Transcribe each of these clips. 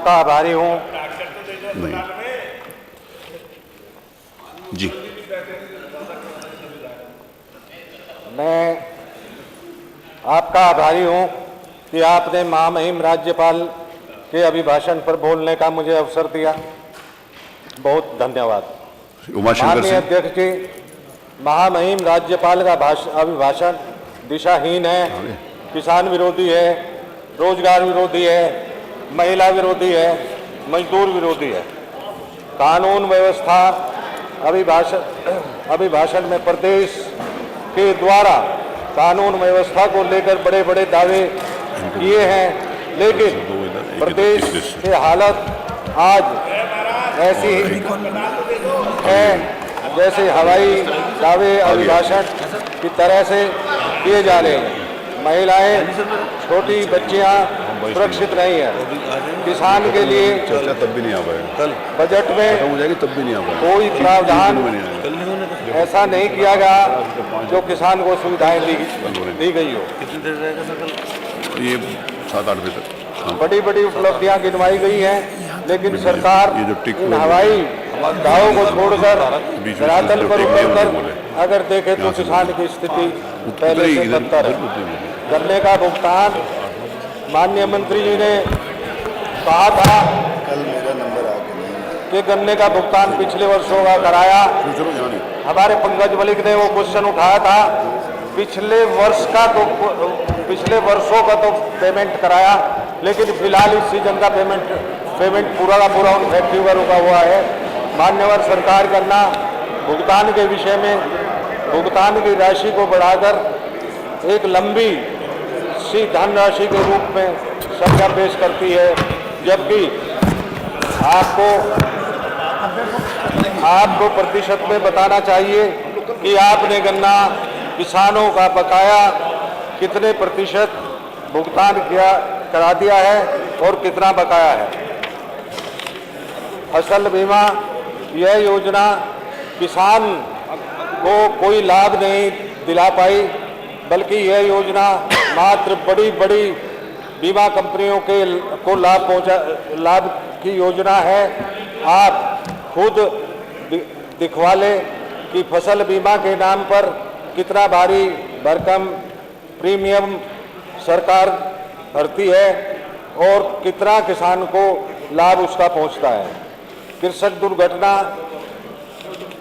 आपका आभारी हूँ। नहीं जी, मैं आपका आभारी हूँ कि आपने महामहिम राज्यपाल के अभिभाषण पर बोलने का मुझे अवसर दिया। बहुत धन्यवाद। उमाशंकर माननीय सिंह। अध्यक्ष जी, महामहिम राज्यपाल का अभिभाषण दिशाहीन है, किसान विरोधी है, रोजगार विरोधी है, महिला विरोधी है, मजदूर विरोधी है। कानून व्यवस्था अभिभाषण में प्रदेश के द्वारा कानून व्यवस्था को लेकर बड़े बड़े दावे किए हैं, लेकिन प्रदेश की हालत आज ऐसी है जैसे हवाई दावे अभिभाषण की तरह से किए जा रहे हैं। महिलाएं, छोटी बच्चियां सुरक्षित नहीं है। किसान के लिए चर्चा तब भी नहीं आ पाएगा, बजट में हो जाएगी तब भी नहीं आ पाएगा। कोई प्रावधान ऐसा नहीं किया गया जो किसान को सुविधाएं दी गई हो। कितनी देर रहेगा सर? ये 7-8 बजे तक। हाँ। बड़ी बड़ी उपलब्धियां गिनवाई गई हैं, लेकिन सरकार ये जो टिक इन हवाई दावों को छोड़कर धरातल पर उतरकर अगर देखे तो किसान की स्थिति पहले से बदतर है। गन्ने का भुगतान माननीय मंत्री जी ने कहा था कि गन्ने का भुगतान पिछले वर्षों का कराया। हमारे पंकज मलिक ने वो क्वेश्चन उठाया था, पिछले वर्षों का तो पेमेंट कराया, लेकिन फिलहाल इस सीजन का पेमेंट पूरा का पूरा उन फैक्ट्री पर रुका हुआ है। मान्यवर सरकार करना भुगतान के विषय में भुगतान की राशि को बढ़ाकर एक लंबी सी धनराशि के रूप में संख्या पेश करती है, जबकि आपको प्रतिशत में बताना चाहिए कि आपने गन्ना किसानों का बकाया कितने प्रतिशत भुगतान करा दिया है और कितना बकाया है। फसल बीमा यह योजना किसान को कोई लाभ नहीं दिला पाई, बल्कि यह योजना मात्र बड़ी बड़ी बीमा कंपनियों को लाभ की योजना है। आप खुद दिखवा ले कि फसल बीमा के नाम पर कितना भारी भरकम प्रीमियम सरकार भरती है और कितना किसान को लाभ उसका पहुंचता है। कृषक दुर्घटना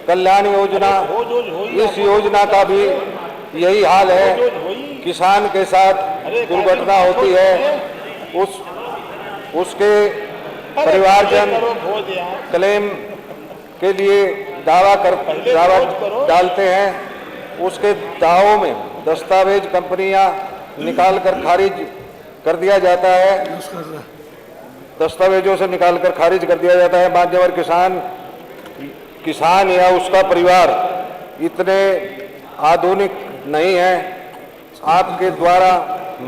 कल्याण योजना, इस योजना का भी यही हाल है। किसान के साथ दुर्घटना होती है, उसके परिवारजन क्लेम के लिए दावा डालते हैं। उसके दावों में दस्तावेज कंपनियां निकाल कर खारिज कर दिया जाता है, दस्तावेजों से निकालकर खारिज कर दिया जाता है। मान्यवर किसान या उसका परिवार इतने आधुनिक नहीं है, आपके द्वारा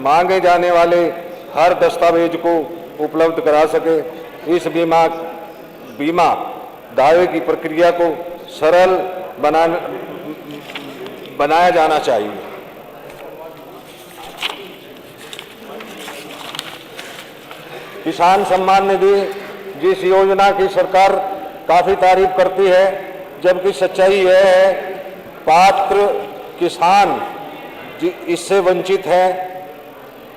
मांगे जाने वाले हर दस्तावेज को उपलब्ध करा सके। इस बीमा दावे की प्रक्रिया को सरल बनाया जाना चाहिए। किसान सम्मान निधि जिस योजना की सरकार काफी तारीफ करती है, जबकि सच्चाई यह है पात्र किसान इससे वंचित है।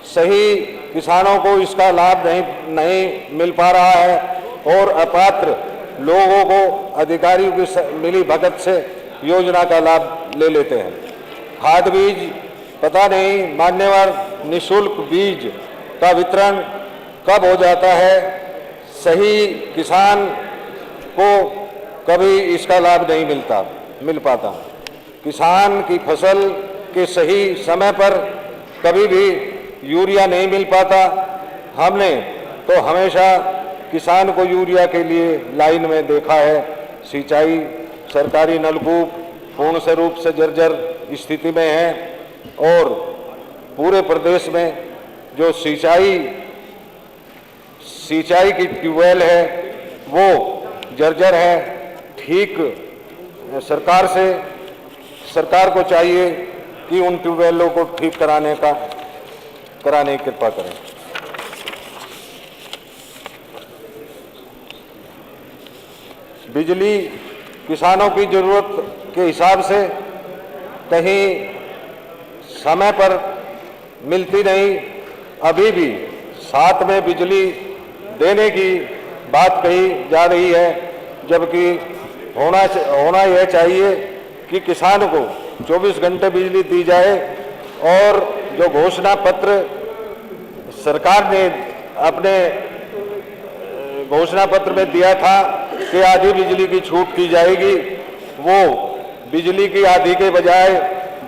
सही किसानों को इसका लाभ नहीं मिल पा रहा है और अपात्र लोगों को अधिकारियों की मिली भगत से योजना का लाभ ले लेते हैं। खाद बीज पता नहीं मान्यवर निःशुल्क बीज का वितरण कब हो जाता है। सही किसान को कभी इसका लाभ नहीं मिल पाता। किसान की फसल के सही समय पर कभी भी यूरिया नहीं मिल पाता। हमने तो हमेशा किसान को यूरिया के लिए लाइन में देखा है। सिंचाई सरकारी नलकूप पूर्ण रूप से जर्जर स्थिति में है और पूरे प्रदेश में जो सिंचाई की ट्यूबवेल है वो जर्जर है। ठीक सरकार को चाहिए कि उन ट्यूबवेलों को ठीक कराने की कृपा करें। बिजली किसानों की ज़रूरत के हिसाब से कहीं समय पर मिलती नहीं। अभी भी साथ में बिजली देने की बात कही जा रही है, जबकि होना यह चाहिए कि किसान को 24 घंटे बिजली दी जाए। और जो घोषणा पत्र सरकार ने अपने घोषणा पत्र में दिया था कि आधी बिजली की छूट की जाएगी, वो बिजली की आधी के बजाय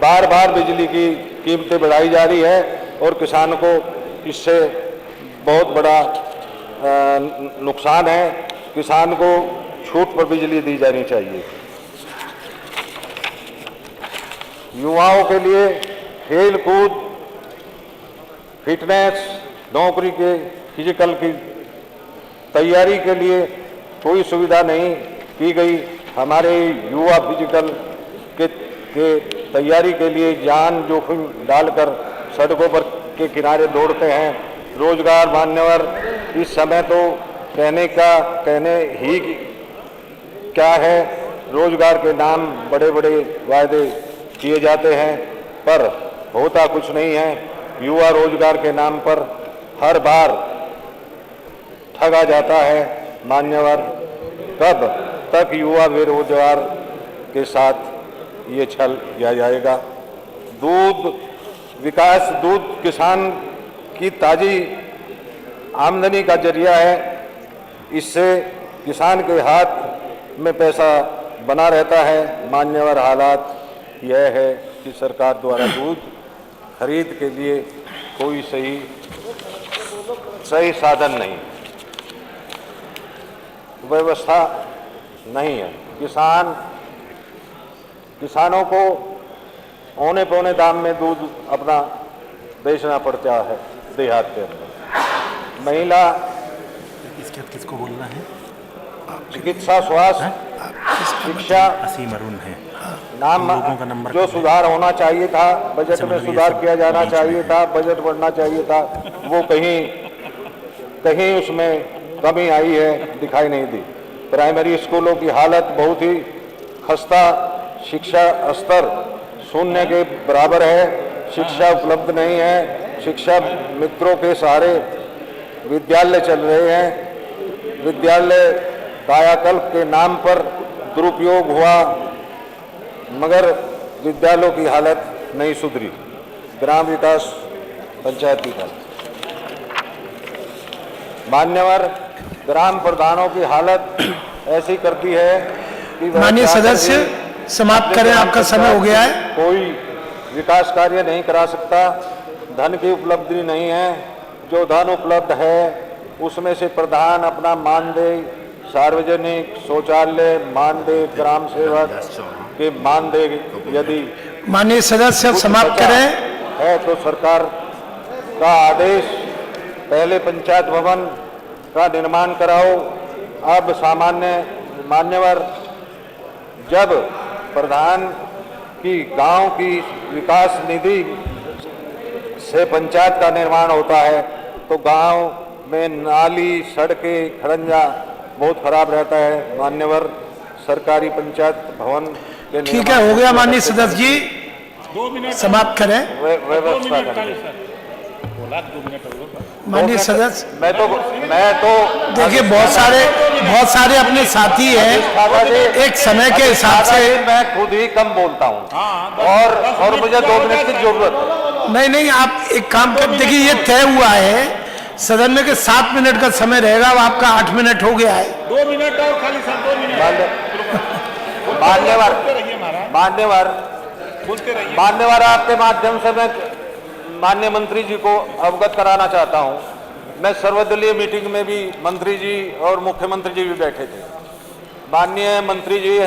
बार बार बिजली की कीमतें बढ़ाई जा रही है और किसान को इससे बहुत बड़ा नुकसान है। किसान को छूट पर बिजली दी जानी चाहिए। युवाओं के लिए खेल कूद, फिटनेस, नौकरी के फिजिकल की तैयारी के लिए कोई सुविधा नहीं की गई। हमारे युवा फिजिकल के तैयारी के लिए जान जोखिम डालकर सड़कों पर के किनारे दौड़ते हैं। रोजगार मान्यवर इस समय तो कहने ही क्या है, रोजगार के नाम बड़े बड़े वायदे किए जाते हैं पर होता कुछ नहीं है। युवा रोजगार के नाम पर हर बार ठगा जाता है। मान्यवर, कब तक युवा बेरोजगार के साथ ये छल किया जाएगा? दूध विकास, दूध किसान की ताजी आमदनी का जरिया है। इससे किसान के हाथ में पैसा बना रहता है। मान्यवर, हालात यह है कि सरकार द्वारा दूध खरीद के लिए कोई सही साधन नहीं, व्यवस्था नहीं है। किसानों को औने पौने दाम में दूध अपना बेचना पड़ता है देहात के अंदर। महिला किसको बोलना है? चिकित्सा, स्वास्थ्य, शिक्षा, असीम अरुण है नाम लोगों का नंबर जो सुधार होना चाहिए था, बजट में सुधार किया जाना चाहिए था, बजट बढ़ना चाहिए था, वो कहीं उसमें कमी आई है, दिखाई नहीं दी। प्राइमरी स्कूलों की हालत बहुत ही खस्ता, शिक्षा स्तर शून्य के बराबर है, शिक्षा उपलब्ध नहीं है। शिक्षा मित्रों के सहारे विद्यालय चल रहे हैं। विद्यालय कायाकल्प के नाम पर दुरुपयोग हुआ, मगर विद्यालयों की हालत नहीं सुधरी। ग्राम विकास, पंचायत विकास, मान्यवर, ग्राम प्रधानों की हालत ऐसी करती है कि माननीय सदस्य समाप्त करें, आपका समय हो गया है। कोई विकास कार्य नहीं करा सकता। धन की उपलब्धि नहीं है। जो धन उपलब्ध है उसमें से प्रधान अपना मानदेय, सार्वजनिक शौचालय मानदेय, ग्राम सेवक के मानदेय यदि माननीय सदस्य समाप्त करें है तो सरकार का आदेश, पहले पंचायत भवन का निर्माण कराओ। अब मान्यवर, जब प्रधान की गांव की विकास निधि से पंचायत का निर्माण होता है तो गांव में नाली, सड़कें, खड़ंजा बहुत खराब रहता है। मान्यवर, सरकारी पंचायत भवन के ठीक है, हो गया। माननीय सदस्य जी समाप्त करें। व्यवस्था करें। माननीय सदस्य, मैं तो देखिए बहुत सारे अपने साथी हैं, एक समय के हिसाब से मैं खुद ही कम बोलता हूँ और मुझे 2 मिनट की जरूरत है। नहीं, आप एक काम कर, देखिए ये तय हुआ है सदन में कि 7 मिनट का समय रहेगा, अब आपका 8 मिनट हो गया है। 2 मिनट और खाली सर 2 मिनट मान्यवर, आपके माध्यम से मैं माननीय मंत्री जी को अवगत कराना चाहता हूं। मैं सर्वदलीय मीटिंग में भी मंत्री जी और मुख्यमंत्री जी भी बैठे थे। माननीय मंत्री जी,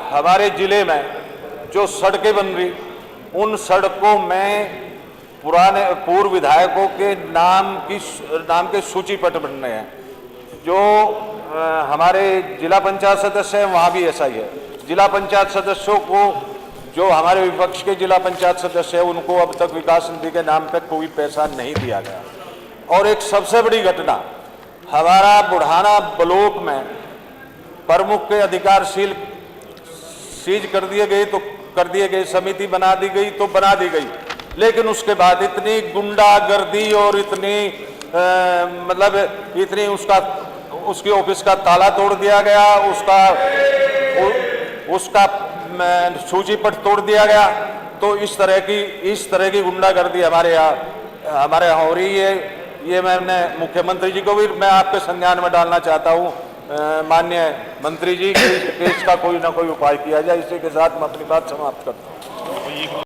हमारे जिले में जो सड़कें बन रही, उन सड़कों में पूर्व विधायकों के नाम के सूची पट बन रहे हैं। जो हमारे जिला पंचायत सदस्य हैं वहाँ भी ऐसा ही है। जिला पंचायत सदस्यों को, जो हमारे विपक्ष के जिला पंचायत सदस्य हैं, उनको अब तक विकास निधि के नाम पर कोई पैसा नहीं दिया गया। और एक सबसे बड़ी घटना, हमारा बुढ़ाना ब्लॉक में प्रमुख के अधिकारशील सीज कर दिए गए तो कर दिए गए, समिति बना दी गई तो बना दी गई, लेकिन उसके बाद इतनी गुंडागर्दी और इतनी मतलब इतनी उसके ऑफिस का ताला तोड़ दिया गया, उसका सूची पट तोड़ दिया गया। तो इस तरह की गुंडागर्दी हमारे यहाँ हो रही है। ये मैंने मुख्यमंत्री जी को भी मैं आपके संज्ञान में डालना चाहता हूँ, माननीय मंत्री जी, कि इसका कोई ना कोई उपाय किया जाए। इसी के साथ मैं अपनी बात समाप्त करता हूँ।